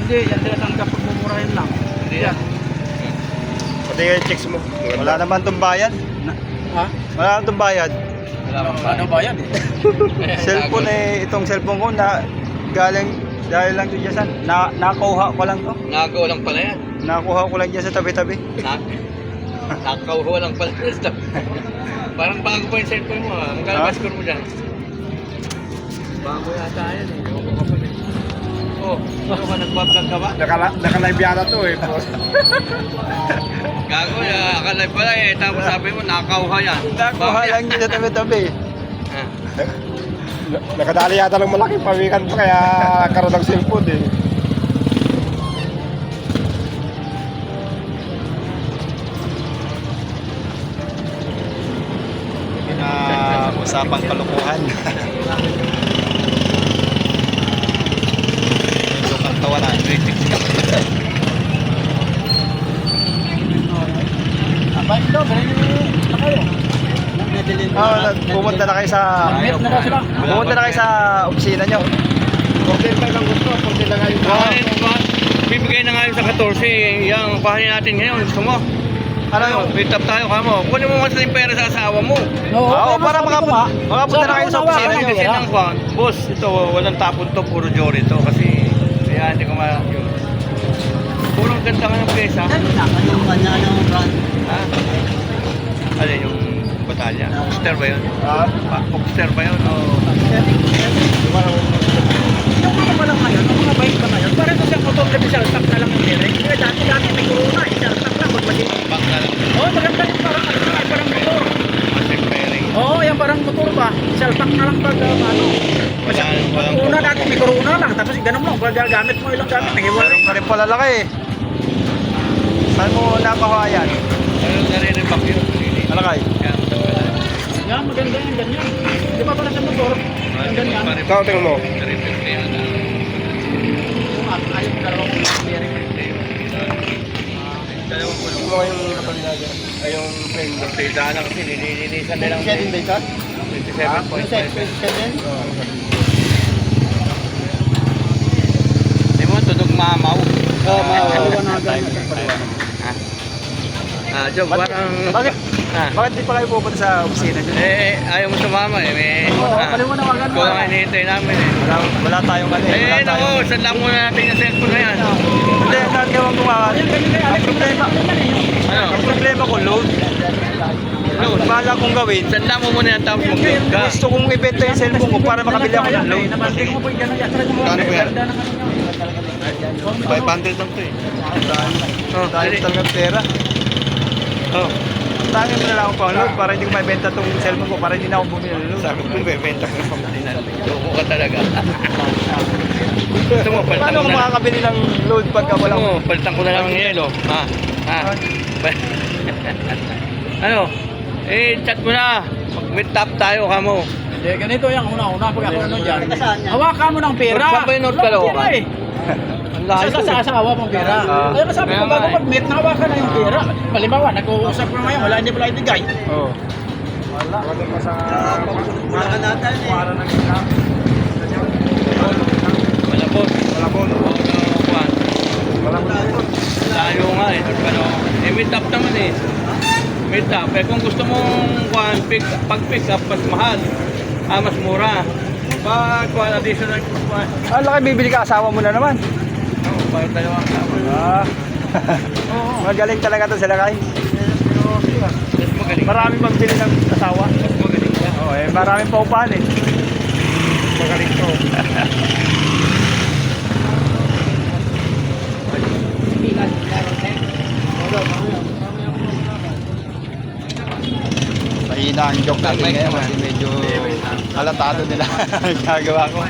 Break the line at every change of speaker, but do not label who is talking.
Hindi, yan tinatanggap pag mumurahin lang.
Hindi
Yan.
Pati yung checks mo. Wala naman itong bayad.
Ha?
Wala naman itong bayad.
Wala kang
Ano ba yan eh?
Cellphone itong cellphone ko na galing dahil lang dyan sa nakuha ko lang to.
Nagaw lang pala yan.
Nakuha ko lang dyan sa tabi-tabi.
Nakauho lang pala. Parang bago pa yung cellphone mo ha. Magkano ba score mo dyan? Bago yata yan eh. Ewan ko pa eh. Oh, ano ka nagbablog ka ba?
Naka-live yata to eh.
Gago ya, akala pala eh. Tapos sabi mo nakauha yan.
Nakuha lang dyan sa tabi-tabi.
Ah.
Nakadali yata ng malaking pawikan pa kaya karoon ng cellphone eh. Usapang kalukuhan. So kantawa na.
Abay, ito, na kayo.
Pumunta na kayo sa pumunta na kayo sa opisina nyo. Content lang ang gusto, content lang ngayon.
Bibigay na nga yung sa 14. Yung pahanin natin ngayon. Gusto mo?
Ano?
Wait up tayo ka mo. Kunin mo kasi yung pera sa asawa mo.
Oo, para makapunta na kayo sa opisina nyo.
Kasi ng kwan, boss, ito walang tapon to, puro jori to kasi kaya hindi ko yun. Puro ganda nga ng pesa.
Anong kanya ng brand?
Ha? Ano yung batalya? Poster ba yun? Poster ba yun? O...
Yung mga pa lang ngayon, yung mga bike pa ngayon, parang kasi ang motor kasi saltak na lang yung direct. Kaya dati may corona, saltak lang, magmasin.
Back na lang.
Oo, maganda yung parang motor.
Masig pairing.
Oo, yan parang motor ba? Saltak na lang pag ano.
Walang
Una dati may corona lang, tapos ganun lang, pag gamit mo ilang gamit, nagiwalay.
Meron pa rin pala laki eh. Saan mo nakuha yan?
Ano nare-reback yun?
Alakay?
Kaya matagalan.
Yan, maganda yan, ganyan. Di ba pala sa motor? Ang ganyan.
Ikaw, tingnan mo.
Nare-reback yun na.
Ayaw mo dalawang bearing.
Dalawang
Ito
kulong.
mo yung kapalina dyan. Ay yung frame mo.
Sa isa lang kasi nililinisan nilang
Siya din ba ito?
27.5.
Siya din?
Di mo, tunog mamaw.
Oo,
Paliwanagan.
Job, parang...
Bakit?
Ah.
Bakit di pa kayo pupunta sa opisina dyan?
Ayaw mo sumama eh. May...
Paliwanagan
Kung ang hinihintay namin eh.
Wala tayong ano eh. Wala
Naku,
tayong...
saan lang muna natin yung cellphone na yan.
Hindi, nagawang ko nga. Ang problema ko, load. Load. Bahala kong gawin.
Saan lang mo muna yung tapos mag-load ka.
Gusto kong ibenta yung cellphone ko para makabili ako ng load.
Kano ba yan? 500 lang to eh.
Dahil talagang pera.
Oh,
Tangin mo na lang ako pang load para hindi ko maibenta itong cellphone ko para hindi na ako bumili ng load.
sabi ko bebenta ka ng pamalinan. Loko ka talaga. Gusto mo, palitan
Paano
ko
ako
na lang.
makakabili ng load pagka
Gusto
walang...
mo, palitan ko na lang ng yelo. Ha? Ha? Ano? Chat mo na. Mag-meet up tayo ka mo.
Hindi, ganito yan. Una-una, pag ako ano dyan. Hawakan mo ng pera.
Saan ba yung North Caloocan?
Wala pera eh.
Ang layo.
Sa asawa mong pera. Kaya nasabi ko,
Kaya
bago
nga eh.
mag-meet, nahawakan na yung pera. Halimbawa, nag-uusap ko ngayon, hindi pala ibigay.
Oo. Wala. Wala pa sa... Wala ka natin eh. Wala na
Malabot.
Malabon. Wala mo na ito.
Layo nga eh. Pero, meet up naman eh. Meet up. Eh kung gusto mong pag-pick up, mas mahal. Mas mura. Pag additional cost.
Laki bibili ka, asawa mo na naman.
Parang dalawang tama.
Magaling talaga ito sila kay.
Mas magaling.
Maraming pambili ng asawa.
Mas magaling siya.
Oo, eh, maraming paupahan eh. Magaling to. Mahina ang joke natin ngayon kasi medyo halatado nila ang gagawa ko.